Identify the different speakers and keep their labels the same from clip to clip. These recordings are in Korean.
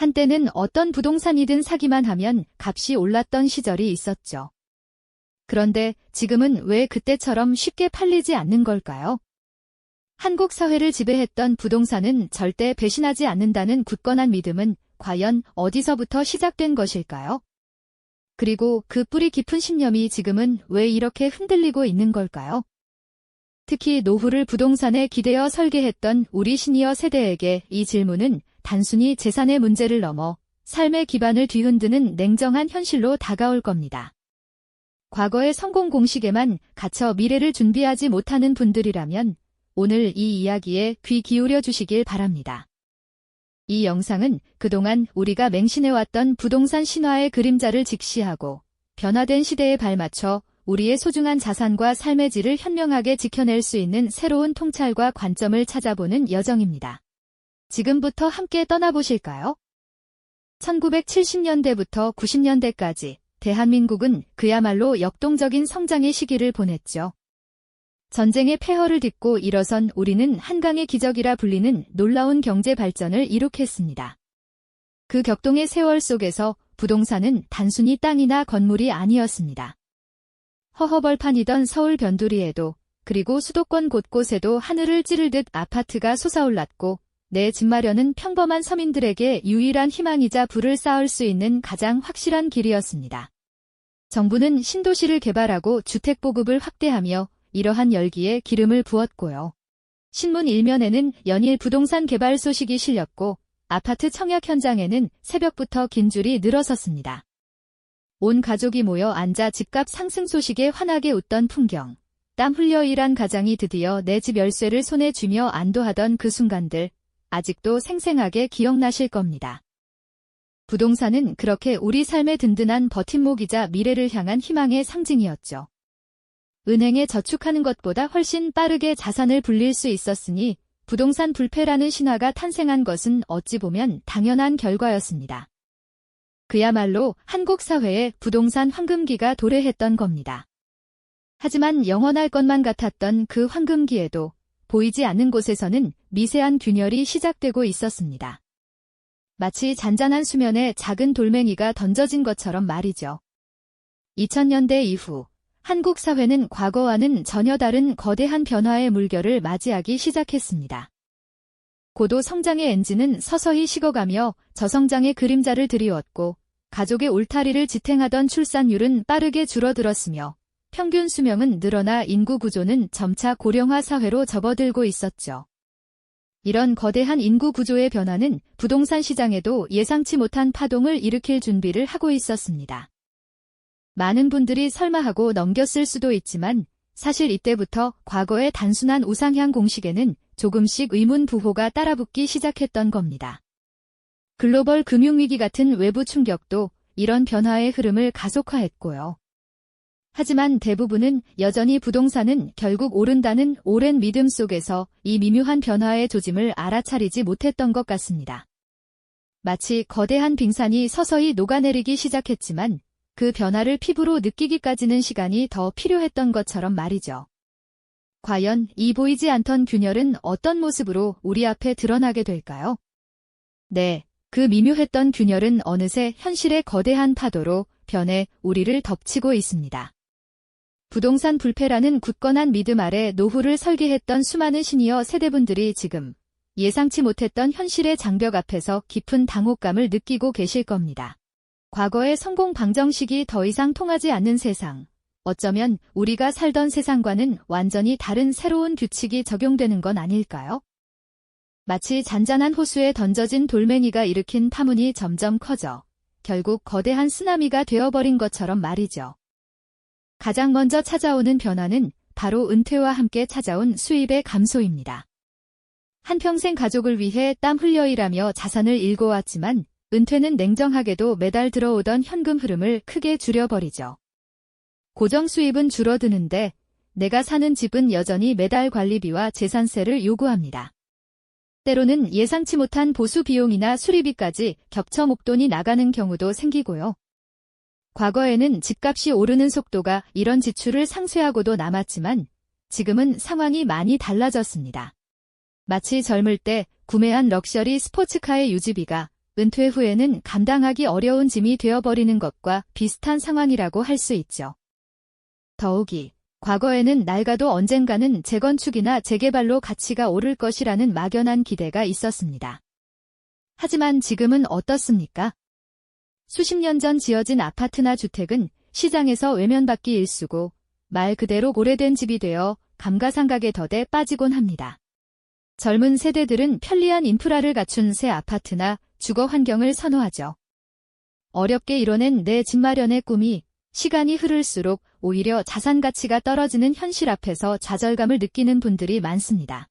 Speaker 1: 한때는 어떤 부동산이든 사기만 하면 값이 올랐던 시절이 있었죠. 그런데 지금은 왜 그때처럼 쉽게 팔리지 않는 걸까요? 한국 사회를 지배했던 부동산은 절대 배신하지 않는다는 굳건한 믿음은 과연 어디서부터 시작된 것일까요? 그리고 그 뿌리 깊은 신념이 지금은 왜 이렇게 흔들리고 있는 걸까요? 특히 노후를 부동산에 기대어 설계했던 우리 시니어 세대에게 이 질문은 단순히 재산의 문제를 넘어 삶의 기반을 뒤흔드는 냉정한 현실로 다가올 겁니다. 과거의 성공 공식에만 갇혀 미래를 준비하지 못하는 분들이라면 오늘 이 이야기에 귀 기울여 주시길 바랍니다. 이 영상은 그동안 우리가 맹신해왔던 부동산 신화의 그림자를 직시하고 변화된 시대에 발맞춰 우리의 소중한 자산과 삶의 질을 현명하게 지켜낼 수 있는 새로운 통찰과 관점을 찾아보는 여정입니다. 지금부터 함께 떠나보실까요? 1970년대부터 90년대까지 대한민국은 그야말로 역동적인 성장의 시기를 보냈죠. 전쟁의 폐허를 딛고 일어선 우리는 한강의 기적이라 불리는 놀라운 경제 발전을 이룩했습니다. 그 격동의 세월 속에서 부동산은 단순히 땅이나 건물이 아니었습니다. 허허벌판이던 서울 변두리에도 그리고 수도권 곳곳에도 하늘을 찌르듯 아파트가 솟아올랐고 내 집 마련은 평범한 서민들에게 유일한 희망이자 부를 쌓을 수 있는 가장 확실한 길이었습니다. 정부는 신도시를 개발하고 주택 보급을 확대하며 이러한 열기에 기름을 부었고요. 신문 일면에는 연일 부동산 개발 소식이 실렸고 아파트 청약 현장에는 새벽부터 긴 줄이 늘어섰습니다. 온 가족이 모여 앉아 집값 상승 소식에 환하게 웃던 풍경, 땀 흘려 일한 가장이 드디어 내 집 열쇠를 손에 쥐며 안도하던 그 순간들, 아직도 생생하게 기억나실 겁니다. 부동산은 그렇게 우리 삶의 든든한 버팀목이자 미래를 향한 희망의 상징이었죠. 은행에 저축하는 것보다 훨씬 빠르게 자산을 불릴 수 있었으니 부동산 불패라는 신화가 탄생한 것은 어찌 보면 당연한 결과였습니다. 그야말로 한국 사회의 부동산 황금기가 도래했던 겁니다. 하지만 영원할 것만 같았던 그 황금기에도 보이지 않는 곳에서는 미세한 균열이 시작되고 있었습니다. 마치 잔잔한 수면에 작은 돌멩이가 던져진 것처럼 말이죠. 2000년대 이후 한국 사회는 과거와는 전혀 다른 거대한 변화의 물결을 맞이하기 시작했습니다. 고도 성장의 엔진은 서서히 식어가며 저성장의 그림자를 드리웠고 가족의 울타리를 지탱하던 출산율은 빠르게 줄어들었으며 평균 수명은 늘어나 인구 구조는 점차 고령화 사회로 접어들고 있었죠. 이런 거대한 인구 구조의 변화는 부동산 시장에도 예상치 못한 파동을 일으킬 준비를 하고 있었습니다. 많은 분들이 설마 하고 넘겼을 수도 있지만 사실 이때부터 과거의 단순한 우상향 공식에는 조금씩 의문 부호가 따라붙기 시작했던 겁니다. 글로벌 금융위기 같은 외부 충격도 이런 변화의 흐름을 가속화했고요. 하지만 대부분은 여전히 부동산은 결국 오른다는 오랜 믿음 속에서 이 미묘한 변화의 조짐을 알아차리지 못했던 것 같습니다. 마치 거대한 빙산이 서서히 녹아내리기 시작했지만 그 변화를 피부로 느끼기까지는 시간이 더 필요했던 것처럼 말이죠. 과연 이 보이지 않던 균열은 어떤 모습으로 우리 앞에 드러나게 될까요? 네, 그 미묘했던 균열은 어느새 현실의 거대한 파도로 변해 우리를 덮치고 있습니다. 부동산 불패라는 굳건한 믿음 아래 노후를 설계했던 수많은 시니어 세대분들이 지금 예상치 못했던 현실의 장벽 앞에서 깊은 당혹감을 느끼고 계실 겁니다. 과거의 성공 방정식이 더 이상 통하지 않는 세상, 어쩌면 우리가 살던 세상과는 완전히 다른 새로운 규칙이 적용되는 건 아닐까요? 마치 잔잔한 호수에 던져진 돌멩이가 일으킨 파문이 점점 커져 결국 거대한 쓰나미가 되어버린 것처럼 말이죠. 가장 먼저 찾아오는 변화는 바로 은퇴와 함께 찾아온 수입의 감소입니다. 한평생 가족을 위해 땀 흘려 일하며 자산을 일궈왔지만 은퇴는 냉정하게도 매달 들어오던 현금 흐름을 크게 줄여버리죠. 고정 수입은 줄어드는데 내가 사는 집은 여전히 매달 관리비와 재산세를 요구합니다. 때로는 예상치 못한 보수 비용이나 수리비까지 겹쳐 목돈이 나가는 경우도 생기고요. 과거에는 집값이 오르는 속도가 이런 지출을 상쇄하고도 남았지만 지금은 상황이 많이 달라졌습니다. 마치 젊을 때 구매한 럭셔리 스포츠카의 유지비가 은퇴 후에는 감당하기 어려운 짐이 되어버리는 것과 비슷한 상황이라고 할 수 있죠. 더욱이 과거에는 낡아도 언젠가는 재건축이나 재개발로 가치가 오를 것이라는 막연한 기대가 있었습니다. 하지만 지금은 어떻습니까? 수십 년 전 지어진 아파트나 주택은 시장에서 외면받기 일쑤고 말 그대로 오래된 집이 되어 감가상각의 덫에 빠지곤 합니다. 젊은 세대들은 편리한 인프라를 갖춘 새 아파트나 주거 환경을 선호하죠. 어렵게 이뤄낸 내 집 마련의 꿈이 시간이 흐를수록 오히려 자산 가치가 떨어지는 현실 앞에서 좌절감을 느끼는 분들이 많습니다.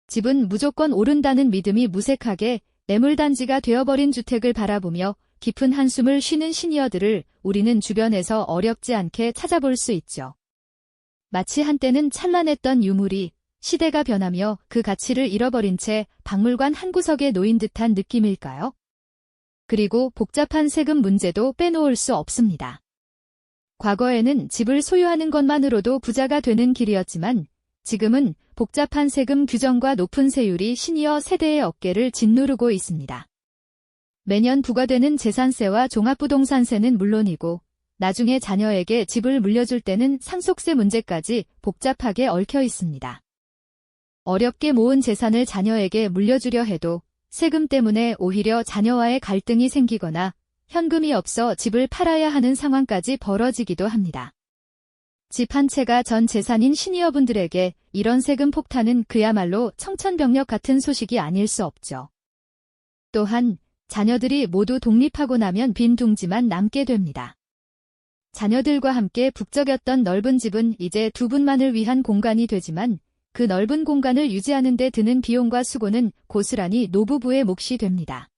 Speaker 1: 집은 무조건 오른다는 믿음이 무색하게 매물단지가 되어버린 주택을 바라보며 깊은 한숨을 쉬는 시니어들을 우리는 주변에서 어렵지 않게 찾아볼 수 있죠. 마치 한때는 찬란했던 유물이 시대가 변하며 그 가치를 잃어버린 채 박물관 한 구석에 놓인 듯한 느낌일까요? 그리고 복잡한 세금 문제도 빼놓을 수 없습니다. 과거에는 집을 소유하는 것만으로도 부자가 되는 길이었지만 지금은 복잡한 세금 규정과 높은 세율이 시니어 세대의 어깨를 짓누르고 있습니다. 매년 부과되는 재산세와 종합부동산세는 물론이고 나중에 자녀에게 집을 물려줄 때는 상속세 문제까지 복잡하게 얽혀 있습니다. 어렵게 모은 재산을 자녀에게 물려주려 해도 세금 때문에 오히려 자녀와의 갈등이 생기거나 현금이 없어 집을 팔아야 하는 상황까지 벌어지기도 합니다. 집 한 채가 전 재산인 시니어분들에게 이런 세금 폭탄은 그야말로 청천벽력 같은 소식이 아닐 수 없죠. 또한 자녀들이 모두 독립하고 나면 빈 둥지만 남게 됩니다. 자녀들과 함께 북적였던 넓은 집은 이제 두 분만을 위한 공간이 되지만 그 넓은 공간을 유지하는 데 드는 비용과 수고는 고스란히 노부부의 몫이 됩니다.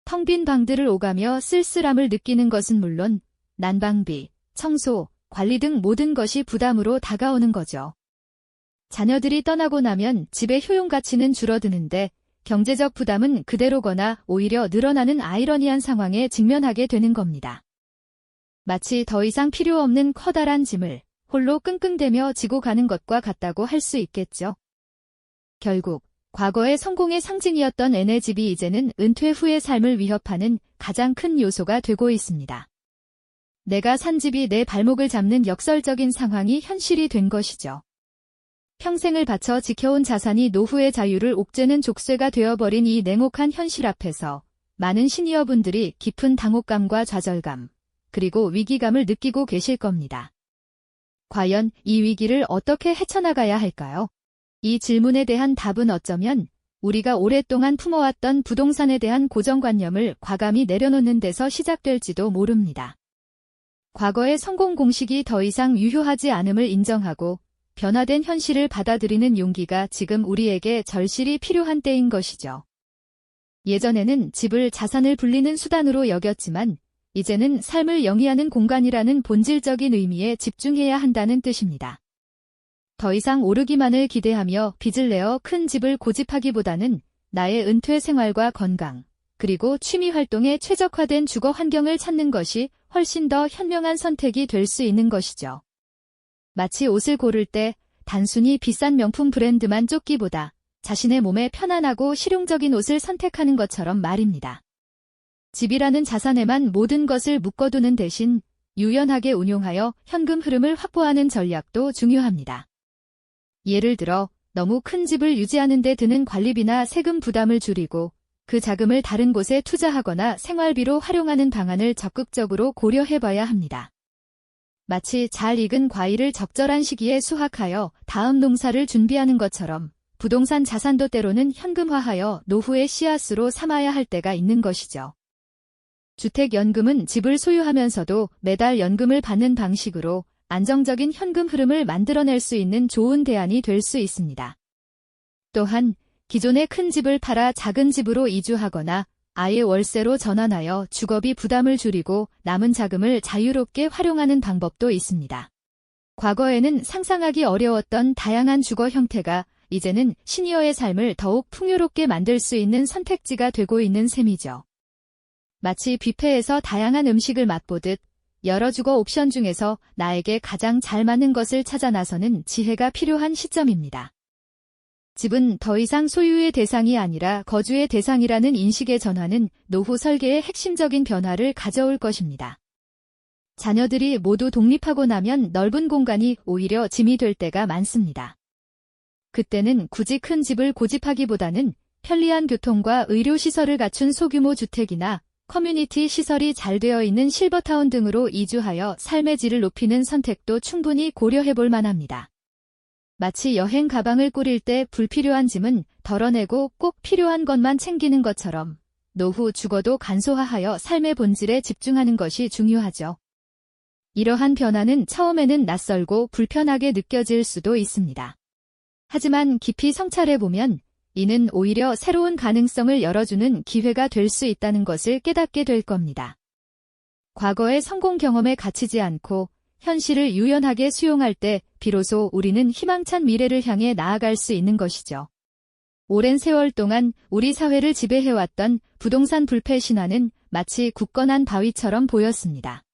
Speaker 1: 텅 빈 방들을 오가며 쓸쓸함을 느끼는 것은 물론 난방비, 청소, 관리 등 모든 것이 부담으로 다가오는 거죠. 자녀들이 떠나고 나면 집의 효용 가치는 줄어드는데 경제적 부담은 그대로거나 오히려 늘어나는 아이러니한 상황에 직면하게 되는 겁니다. 마치 더 이상 필요 없는 커다란 짐을 홀로 끙끙대며 지고 가는 것과 같다고 할 수 있겠죠. 결국 과거의 성공의 상징이었던 N의 집이 이제는 은퇴 후의 삶을 위협하는 가장 큰 요소가 되고 있습니다. 내가 산 집이 내 발목을 잡는 역설적인 상황이 현실이 된 것이죠. 평생을 바쳐 지켜온 자산이 노후의 자유를 옥죄는 족쇄가 되어버린 이 냉혹한 현실 앞에서 많은 시니어분들이 깊은 당혹감과 좌절감, 그리고 위기감을 느끼고 계실 겁니다. 과연 이 위기를 어떻게 헤쳐나가야 할까요? 이 질문에 대한 답은 어쩌면 우리가 오랫동안 품어왔던 부동산에 대한 고정관념을 과감히 내려놓는 데서 시작될지도 모릅니다. 과거의 성공 공식이 더 이상 유효하지 않음을 인정하고 변화된 현실을 받아들이는 용기가 지금 우리에게 절실히 필요한 때인 것이죠. 예전에는 집을 자산을 불리는 수단으로 여겼지만 이제는 삶을 영위하는 공간이라는 본질적인 의미에 집중해야 한다는 뜻입니다. 더 이상 오르기만을 기대하며 빚을 내어 큰 집을 고집하기보다는 나의 은퇴 생활과 건강, 그리고 취미 활동에 최적화된 주거 환경을 찾는 것이 훨씬 더 현명한 선택이 될 수 있는 것이죠. 마치 옷을 고를 때 단순히 비싼 명품 브랜드만 쫓기보다 자신의 몸에 편안하고 실용적인 옷을 선택하는 것처럼 말입니다. 집이라는 자산에만 모든 것을 묶어두는 대신 유연하게 운용하여 현금 흐름을 확보하는 전략도 중요합니다. 예를 들어 너무 큰 집을 유지하는 데 드는 관리비나 세금 부담을 줄이고 그 자금을 다른 곳에 투자하거나 생활비로 활용하는 방안을 적극적으로 고려해봐야 합니다. 마치 잘 익은 과일을 적절한 시기에 수확하여 다음 농사를 준비하는 것처럼 부동산 자산도 때로는 현금화하여 노후의 씨앗으로 삼아야 할 때가 있는 것이죠. 주택연금은 집을 소유하면서도 매달 연금을 받는 방식으로 안정적인 현금 흐름을 만들어낼 수 있는 좋은 대안이 될 수 있습니다. 또한 기존의 큰 집을 팔아 작은 집으로 이주하거나 아예 월세로 전환하여 주거비 부담을 줄이고 남은 자금을 자유롭게 활용하는 방법도 있습니다. 과거에는 상상하기 어려웠던 다양한 주거 형태가 이제는 시니어의 삶을 더욱 풍요롭게 만들 수 있는 선택지가 되고 있는 셈이죠. 마치 뷔페에서 다양한 음식을 맛보듯 여러 주거 옵션 중에서 나에게 가장 잘 맞는 것을 찾아 나서는 지혜가 필요한 시점입니다. 집은 더 이상 소유의 대상이 아니라 거주의 대상이라는 인식의 전환은 노후 설계의 핵심적인 변화를 가져올 것입니다. 자녀들이 모두 독립하고 나면 넓은 공간이 오히려 짐이 될 때가 많습니다. 그때는 굳이 큰 집을 고집하기보다는 편리한 교통과 의료시설을 갖춘 소규모 주택이나 커뮤니티 시설이 잘 되어 있는 실버타운 등으로 이주하여 삶의 질을 높이는 선택도 충분히 고려해 볼 만합니다. 마치 여행 가방을 꾸릴 때 불필요한 짐은 덜어내고 꼭 필요한 것만 챙기는 것처럼 노후 죽어도 간소화하여 삶의 본질에 집중하는 것이 중요하죠. 이러한 변화는 처음에는 낯설고 불편하게 느껴질 수도 있습니다. 하지만 깊이 성찰해보면 이는 오히려 새로운 가능성을 열어주는 기회가 될 수 있다는 것을 깨닫게 될 겁니다. 과거의 성공 경험에 갇히지 않고 현실을 유연하게 수용할 때 비로소 우리는 희망찬 미래를 향해 나아갈 수 있는 것이죠. 오랜 세월 동안 우리 사회를 지배해왔던 부동산 불패 신화는 마치 굳건한 바위처럼 보였습니다.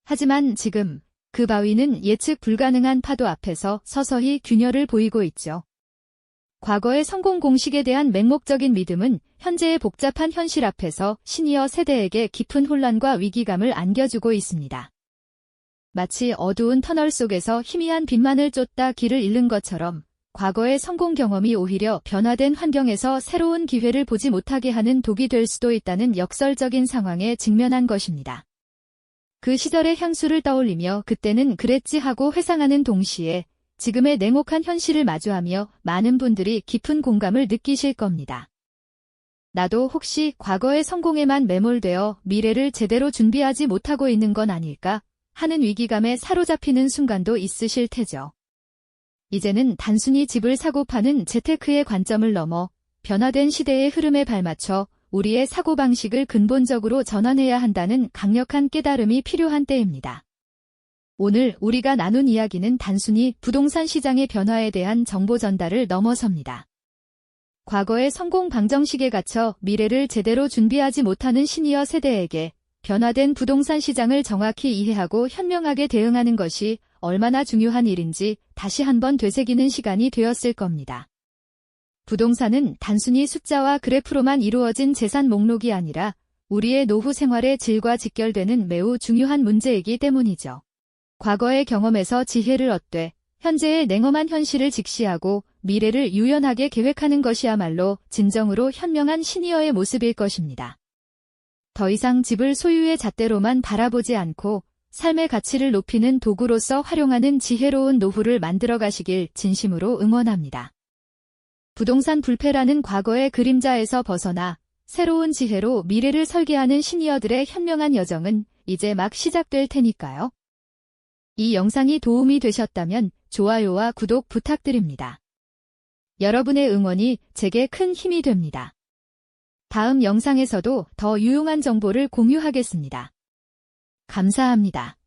Speaker 1: 하지만 지금 그 바위는 예측 불가능한 파도 앞에서 서서히 균열을 보이고 있죠. 과거의 성공 공식에 대한 맹목적인 믿음은 현재의 복잡한 현실 앞에서 시니어 세대에게 깊은 혼란과 위기감을 안겨주고 있습니다. 마치 어두운 터널 속에서 희미한 빛만을 쫓다 길을 잃는 것처럼 과거의 성공 경험이 오히려 변화된 환경에서 새로운 기회를 보지 못하게 하는 독이 될 수도 있다는 역설적인 상황에 직면한 것입니다. 그 시절의 향수를 떠올리며 그때는 그랬지 하고 회상하는 동시에 지금의 냉혹한 현실을 마주하며 많은 분들이 깊은 공감을 느끼실 겁니다. 나도 혹시 과거의 성공에만 매몰되어 미래를 제대로 준비하지 못하고 있는 건 아닐까 하는 위기감에 사로잡히는 순간도 있으실 테죠. 이제는 단순히 집을 사고 파는 재테크의 관점을 넘어 변화된 시대의 흐름에 발맞춰 우리의 사고방식을 근본적으로 전환해야 한다는 강력한 깨달음이 필요한 때입니다. 오늘 우리가 나눈 이야기는 단순히 부동산 시장의 변화에 대한 정보 전달을 넘어섭니다. 과거의 성공 방정식에 갇혀 미래를 제대로 준비하지 못하는 시니어 세대에게 변화된 부동산 시장을 정확히 이해하고 현명하게 대응하는 것이 얼마나 중요한 일인지 다시 한번 되새기는 시간이 되었을 겁니다. 부동산은 단순히 숫자와 그래프로만 이루어진 재산 목록이 아니라 우리의 노후 생활의 질과 직결되는 매우 중요한 문제이기 때문이죠. 과거의 경험에서 지혜를 얻되 현재의 냉엄한 현실을 직시하고 미래를 유연하게 계획하는 것이야말로 진정으로 현명한 시니어의 모습일 것입니다. 더 이상 집을 소유의 잣대로만 바라보지 않고 삶의 가치를 높이는 도구로서 활용하는 지혜로운 노후를 만들어 가시길 진심으로 응원합니다. 부동산 불패라는 과거의 그림자에서 벗어나 새로운 지혜로 미래를 설계하는 시니어들의 현명한 여정은 이제 막 시작될 테니까요. 이 영상이 도움이 되셨다면 좋아요와 구독 부탁드립니다. 여러분의 응원이 제게 큰 힘이 됩니다. 다음 영상에서도 더 유용한 정보를 공유하겠습니다. 감사합니다.